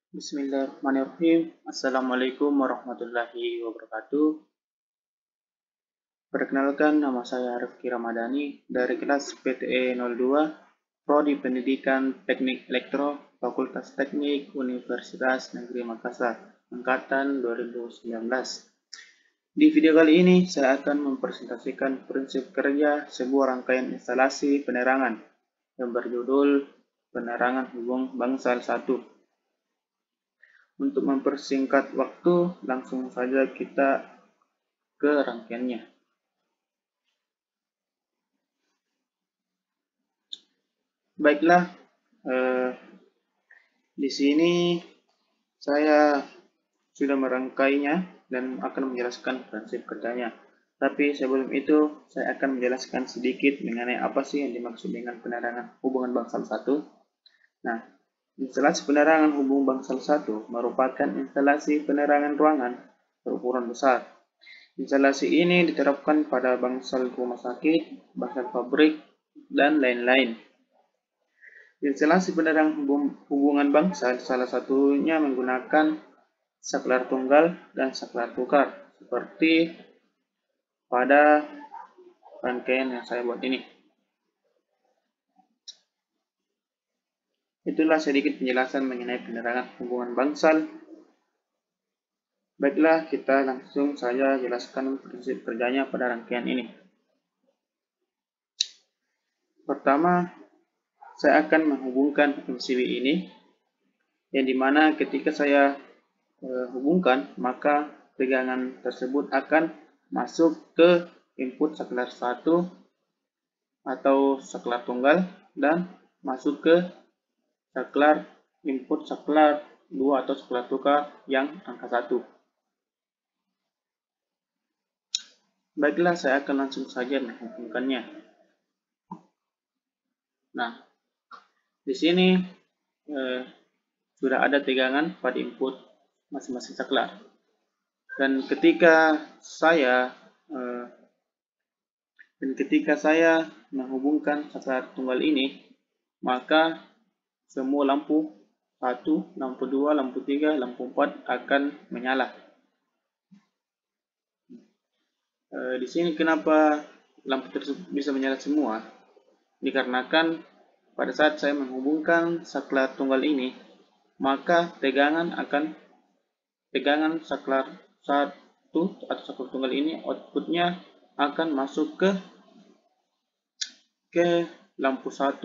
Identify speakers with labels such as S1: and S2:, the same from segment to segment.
S1: Bismillahirrahmanirrahim. Assalamualaikum warahmatullahi wabarakatuh. Perkenalkan, nama saya Rifki Ramadhani dari kelas PTE 02, Prodi Pendidikan Teknik Elektro, Fakultas Teknik Universitas Negeri Makassar, Angkatan 2019. Di video kali ini, saya akan mempresentasikan prinsip kerja sebuah rangkaian instalasi penerangan yang berjudul Penerangan Hubung Bangsal 1. Untuk mempersingkat waktu, langsung saja kita ke rangkaiannya. Baiklah, di sini saya sudah merangkainya dan akan menjelaskan prinsip kerjanya. Tapi sebelum itu, saya akan menjelaskan sedikit mengenai apa sih yang dimaksud dengan penerangan hubungan bangsal 1. Nah, instalasi penerangan hubung bangsal 1 merupakan instalasi penerangan ruangan berukuran besar. Instalasi ini diterapkan pada bangsal rumah sakit, bangsal pabrik, dan lain-lain. Instalasi penerangan hubungan bangsal salah satunya menggunakan saklar tunggal dan saklar tukar, seperti pada rangkaian yang saya buat ini. Itulah sedikit penjelasan mengenai penerangan hubungan bangsal. Baiklah, kita langsung saja jelaskan prinsip kerjanya pada rangkaian ini. Pertama, saya akan menghubungkan MCB ini, yang dimana ketika saya hubungkan, maka tegangan tersebut akan masuk ke input saklar 1 atau saklar tunggal dan masuk ke saklar input saklar 2 atau saklar tukar yang angka 1. Baiklah, saya akan langsung saja menghubungkannya. Nah, di sini sudah ada tegangan pada input masing-masing saklar. Dan ketika saya menghubungkan saklar tunggal ini, maka semua lampu 1, lampu 2, lampu 3, lampu 4 akan menyala. Di sini kenapa lampu tersebut bisa menyala semua? Dikarenakan pada saat saya menghubungkan saklar tunggal ini, maka tegangan saklar 1 atau saklar tunggal ini outputnya akan masuk ke lampu 1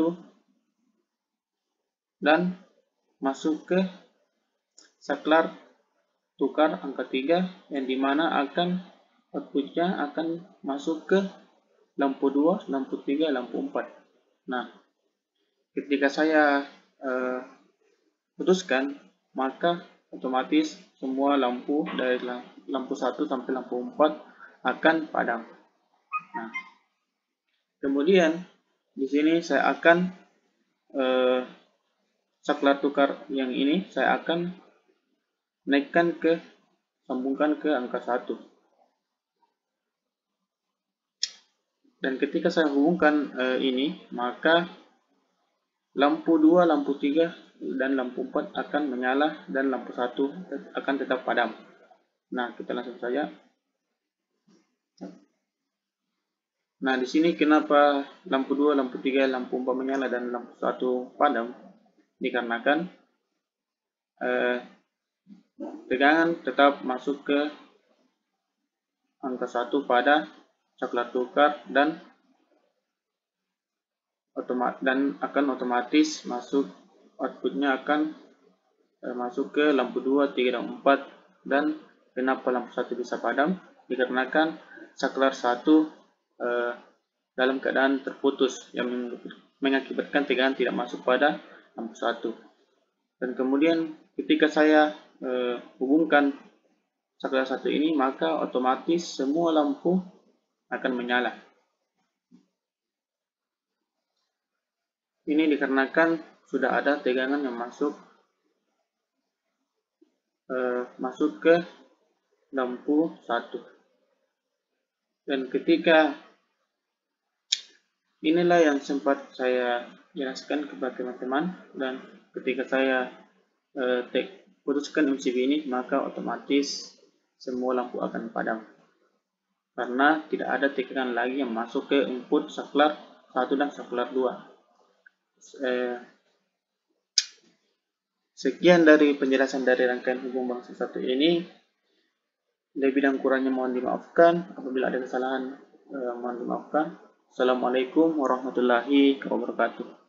S1: dan masuk ke saklar tukar angka 3, yang dimana outputnya akan masuk ke lampu 2, lampu 3, lampu 4. Nah, ketika saya putuskan, maka otomatis semua lampu dari lampu 1 sampai lampu 4 akan padam. Nah, kemudian di sini saya akan saklar tukar yang ini saya akan sambungkan ke angka 1. Dan ketika saya hubungkan ini, maka lampu 2, lampu 3, dan lampu 4 akan menyala dan lampu 1 akan tetap padam. Nah, kita langsung saja. Nah, di sini kenapa lampu 2, lampu 3, lampu 4 menyala dan lampu 1 padam? Dikarenakan tegangan tetap masuk ke angka 1 pada saklar tukar dan akan otomatis masuk, outputnya akan masuk ke lampu 2, 3, dan 4. Dan kenapa lampu 1 bisa padam? Dikarenakan saklar 1 dalam keadaan terputus, yang mengakibatkan tegangan tidak masuk pada lampu 1. Dan kemudian ketika saya hubungkan saklar 1 ini, maka otomatis semua lampu akan menyala. Ini dikarenakan sudah ada tegangan yang masuk ke lampu 1. Dan ketika inilah yang sempat saya jelaskan kepada teman-teman, dan ketika saya putuskan MCB ini, maka otomatis semua lampu akan padam. Karena tidak ada tekanan lagi yang masuk ke input saklar 1 dan saklar 2. Sekian dari penjelasan dari rangkaian hubung bangsa 1 ini. Lebih dan kurangnya mohon dimaafkan. Apabila ada kesalahan, mohon dimaafkan. Assalamualaikum warahmatullahi wabarakatuh.